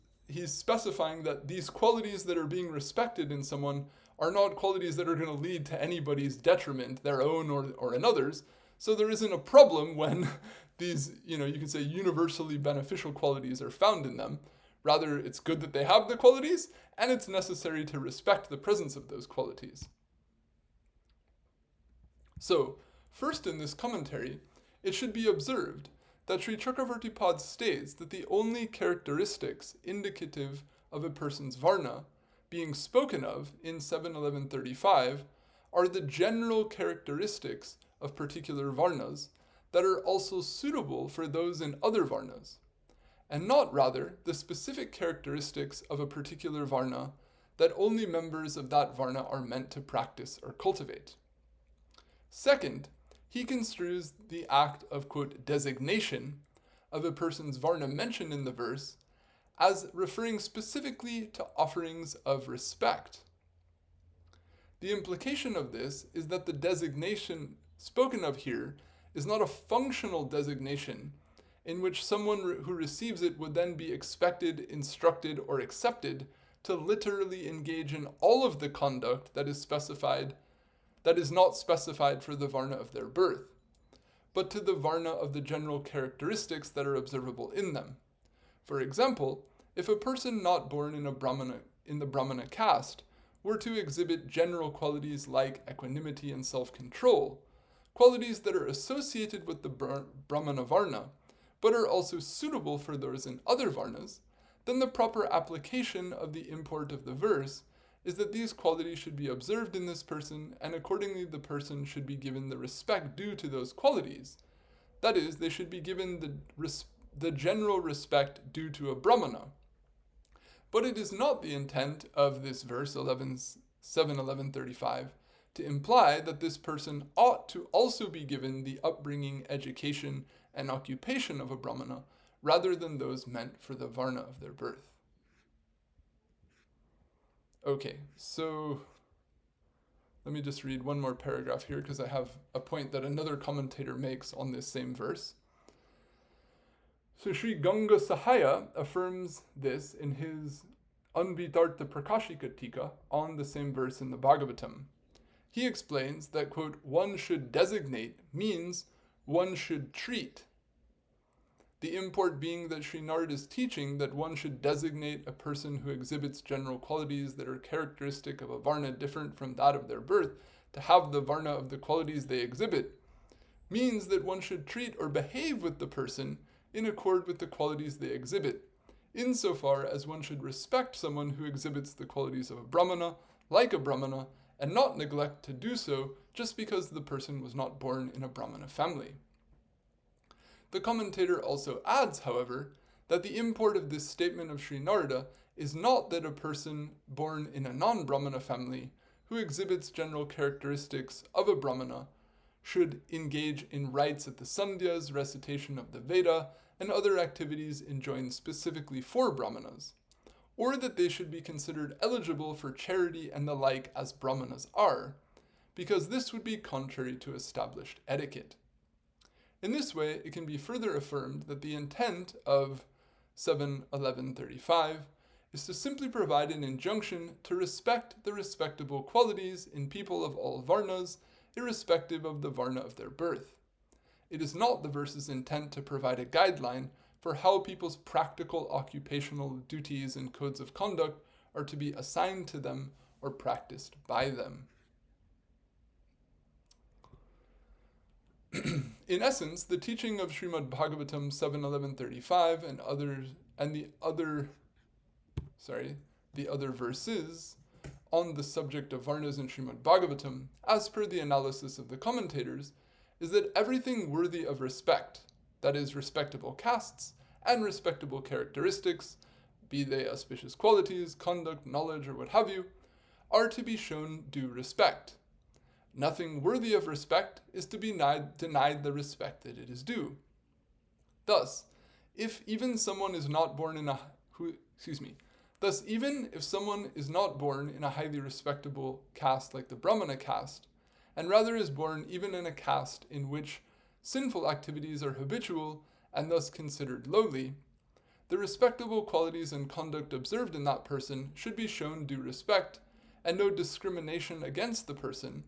specifying that these qualities that are being respected in someone are not qualities that are going to lead to anybody's detriment, their own or another's. So there isn't a problem when these, you can say universally beneficial qualities are found in them. Rather, it's good that they have the qualities, and it's necessary to respect the presence of those qualities. So, first in this commentary, it should be observed that Sri Chakravartipad states that the only characteristics indicative of a person's varna being spoken of in 7.11.35 are the general characteristics of particular varnas that are also suitable for those in other varnas, and not rather the specific characteristics of a particular varna that only members of that varna are meant to practice or cultivate. Second, he construes the act of, quote, designation of a person's varna mentioned in the verse as referring specifically to offerings of respect. The implication of this is that the designation spoken of here is not a functional designation in which someone who receives it would then be expected, instructed, or accepted to literally engage in all of the conduct that is not specified for the varna of their birth, but to the varna of the general characteristics that are observable in them. For example, if a person not born in the Brahmana caste were to exhibit general qualities like equanimity and self-control, qualities that are associated with the Brahmana varna, but are also suitable for those in other varnas, then the proper application of the import of the verse is that these qualities should be observed in this person, and accordingly the person should be given the respect due to those qualities. That is, they should be given the general respect due to a Brahmana. But it is not the intent of this verse, 7.11.35, to imply that this person ought to also be given the upbringing, education, and occupation of a Brahmana, rather than those meant for the varna of their birth. Okay, so let me just read one more paragraph here because I have a point that another commentator makes on this same verse. So Sri Ganga Sahaya affirms this in his Rasika-rangada-tika on the same verse in the Bhagavatam. He explains that, quote, one should designate means one should treat. The import being that Sri Narada is teaching that one should designate a person who exhibits general qualities that are characteristic of a varna different from that of their birth to have the varna of the qualities they exhibit, means that one should treat or behave with the person in accord with the qualities they exhibit, insofar as one should respect someone who exhibits the qualities of a Brahmana, like a Brahmana, and not neglect to do so just because the person was not born in a Brahmana family. The commentator also adds, however, that the import of this statement of Sri Narada is not that a person born in a non-Brahmana family who exhibits general characteristics of a Brahmana should engage in rites at the sandhyas, recitation of the Veda, and other activities enjoined specifically for Brahmanas, or that they should be considered eligible for charity and the like as Brahmanas are, because this would be contrary to established etiquette. In this way, it can be further affirmed that the intent of 7.11.35 is to simply provide an injunction to respect the respectable qualities in people of all varnas, irrespective of the varna of their birth. It is not the verse's intent to provide a guideline for how people's practical occupational duties and codes of conduct are to be assigned to them or practiced by them. In essence, the teaching of Srimad Bhagavatam 7.11.35 and the other verses on the subject of varnas in Srimad Bhagavatam, as per the analysis of the commentators, is that everything worthy of respect, that is, respectable castes and respectable characteristics, be they auspicious qualities, conduct, knowledge, or what have you, are to be shown due respect. Nothing worthy of respect is to be denied the respect that it is due. Thus, even if someone is not born in a highly respectable caste like the Brahmana caste, and rather is born even in a caste in which sinful activities are habitual and thus considered lowly, the respectable qualities and conduct observed in that person should be shown due respect, and no discrimination against the person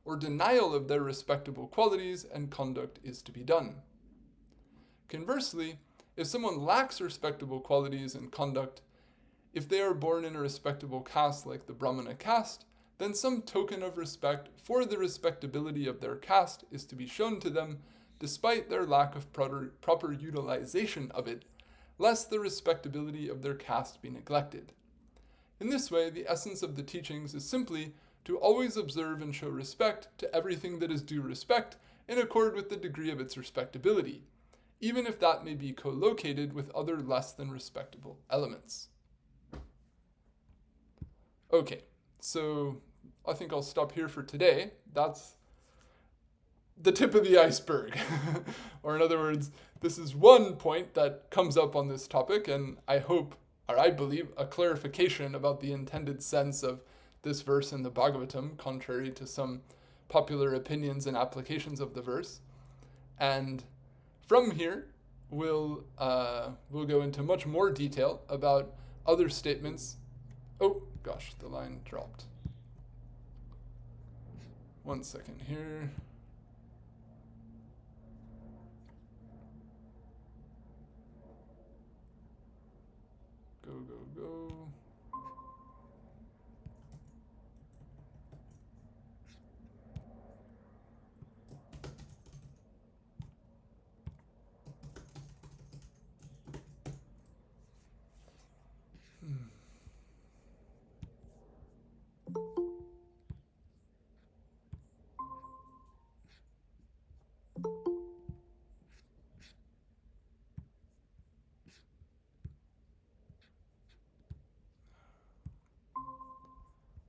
or denial of their respectable qualities and conduct is to be done. Conversely, if someone lacks respectable qualities and conduct, if they are born in a respectable caste like the Brahmana caste, then some token of respect for the respectability of their caste is to be shown to them, despite their lack of proper utilization of it, lest the respectability of their caste be neglected. In this way, the essence of the teachings is simply to always observe and show respect to everything that is due respect in accord with the degree of its respectability, even if that may be co-located with other less than respectable elements. Okay, so I think I'll stop here for today. That's the tip of the iceberg. Or in other words, this is one point that comes up on this topic, and I believe, a clarification about the intended sense of this verse in the Bhagavatam, contrary to some popular opinions and applications of the verse. And from here, we'll go into much more detail about other statements. Oh gosh, the line dropped. 1 second here. Go, go, go.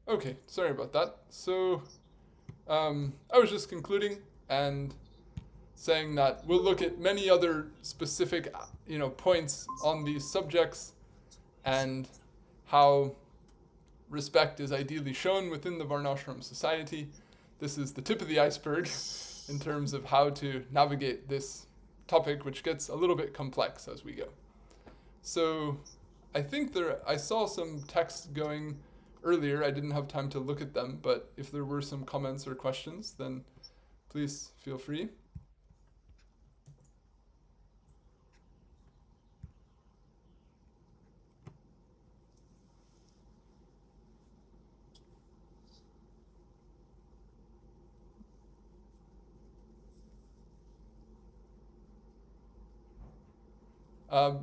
Okay, sorry about that. So, I was just concluding and saying that we'll look at many other specific, points on these subjects and how respect is ideally shown within the Varnashram society. This is the tip of the iceberg in terms of how to navigate this topic, which gets a little bit complex as we go. So, I think I saw some texts going earlier. I didn't have time to look at them, but if there were some comments or questions, then please feel free.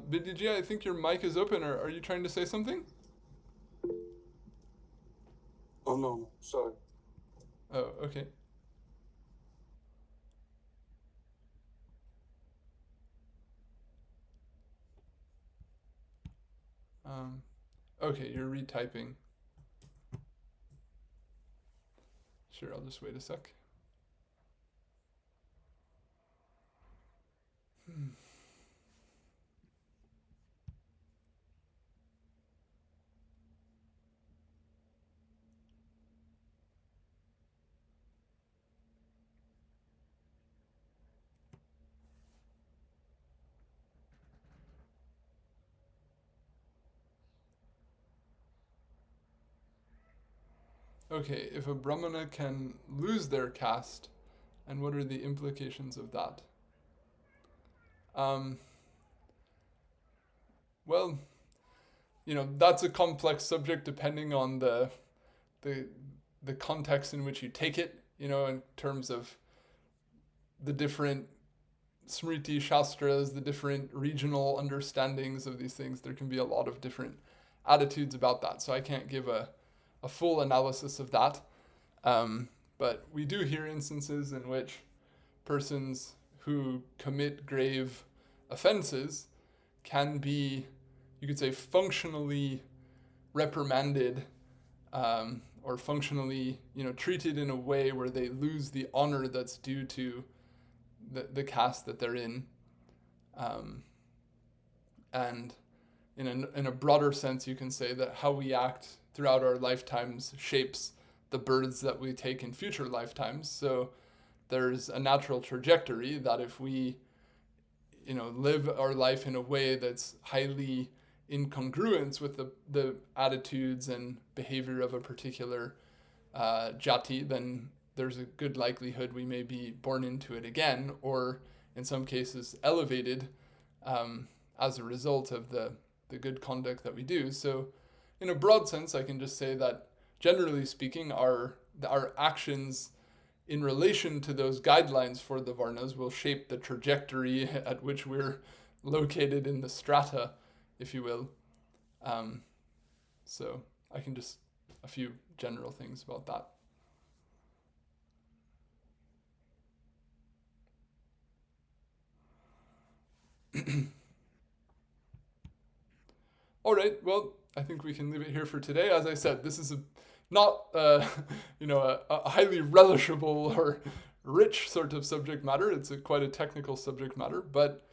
Vidya, I think your mic is open. Or are you trying to say something? Oh no, sorry. Oh, okay. Okay, you're retyping. Sure, I'll just wait a sec. Okay, if a Brahmana can lose their caste, and what are the implications of that? Well, that's a complex subject depending on the context in which you take it, in terms of the different Smriti Shastras, the different regional understandings of these things. There can be a lot of different attitudes about that, so I can't give a full analysis of that. But we do hear instances in which persons who commit grave offenses can be, you could say, functionally reprimanded, or functionally, treated in a way where they lose the honor that's due to the caste that they're in. And in a broader sense, you can say that how we act throughout our lifetimes shapes the births that we take in future lifetimes. So there's a natural trajectory that if we, live our life in a way that's highly in congruence with the attitudes and behavior of a particular jāti, then there's a good likelihood we may be born into it again, or in some cases elevated as a result of the good conduct that we do. So in a broad sense, I can just say that generally speaking, our actions in relation to those guidelines for the Varnas will shape the trajectory at which we're located in the strata, if you will. So I can just, a few general things about that. All right, well, I think we can leave it here for today. As I said, this is not a highly relishable or rich sort of subject matter. It's quite a technical subject matter, but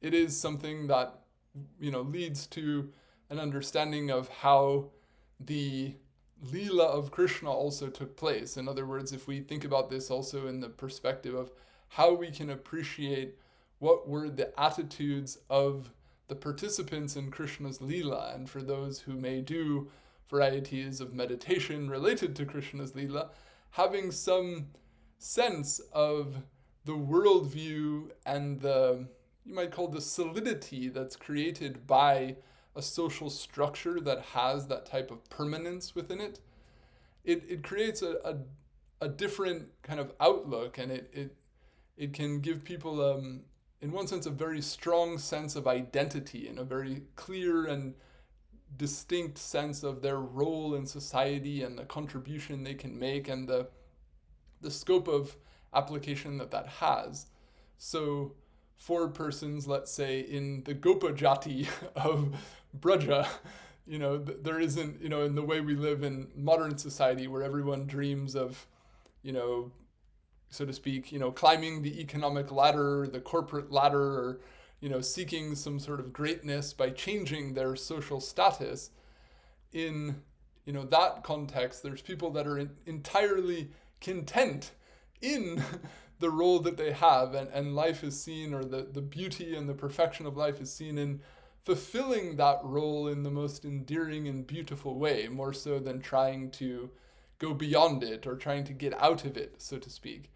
it is something that leads to an understanding of how the Leela of Krishna also took place. In other words, if we think about this also in the perspective of how we can appreciate what were the attitudes of the participants in Krishna's Leela, and for those who may do varieties of meditation related to Krishna's Leela, having some sense of the worldview and you might call the solidity that's created by a social structure that has that type of permanence within it. It creates a different kind of outlook, and it can give people in one sense a very strong sense of identity and a very clear and distinct sense of their role in society and the contribution they can make and the scope of application that has. So for persons, let's say, in the Gopa Jati of Braja, there isn't, in the way we live in modern society where everyone dreams of, so to speak, climbing the economic ladder, the corporate ladder, or, seeking some sort of greatness by changing their social status. In, that context, there's people that are entirely content in the role that they have, and life is seen, or the beauty and the perfection of life is seen in fulfilling that role in the most endearing and beautiful way, more so than trying to go beyond it or trying to get out of it, so to speak.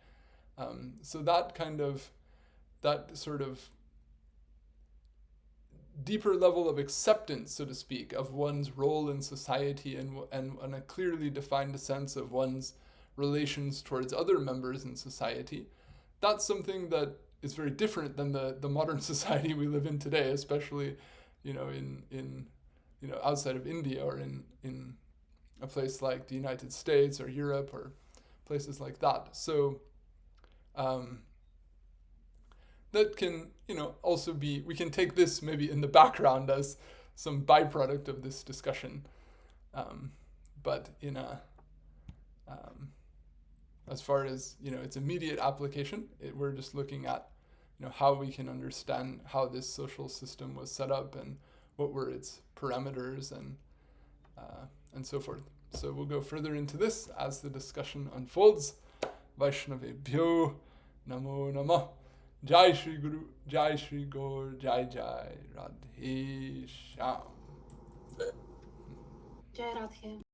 So that sort of deeper level of acceptance, so to speak, of one's role in society and a clearly defined sense of one's relations towards other members in society, that's something that is very different than the modern society we live in today, especially, in outside of India or in a place like the United States or Europe or places like that. So that can, also be, we can take this maybe in the background as some byproduct of this discussion. But as far as, its immediate application, we're just looking at, how we can understand how this social system was set up and what were its parameters and so forth. So we'll go further into this as the discussion unfolds. Vaiṣṇavebhyo Namo Namah. Jai Shri Guru, Jai Shri Gaur, Jai Jai Radhe Shyam. Jai Radhe.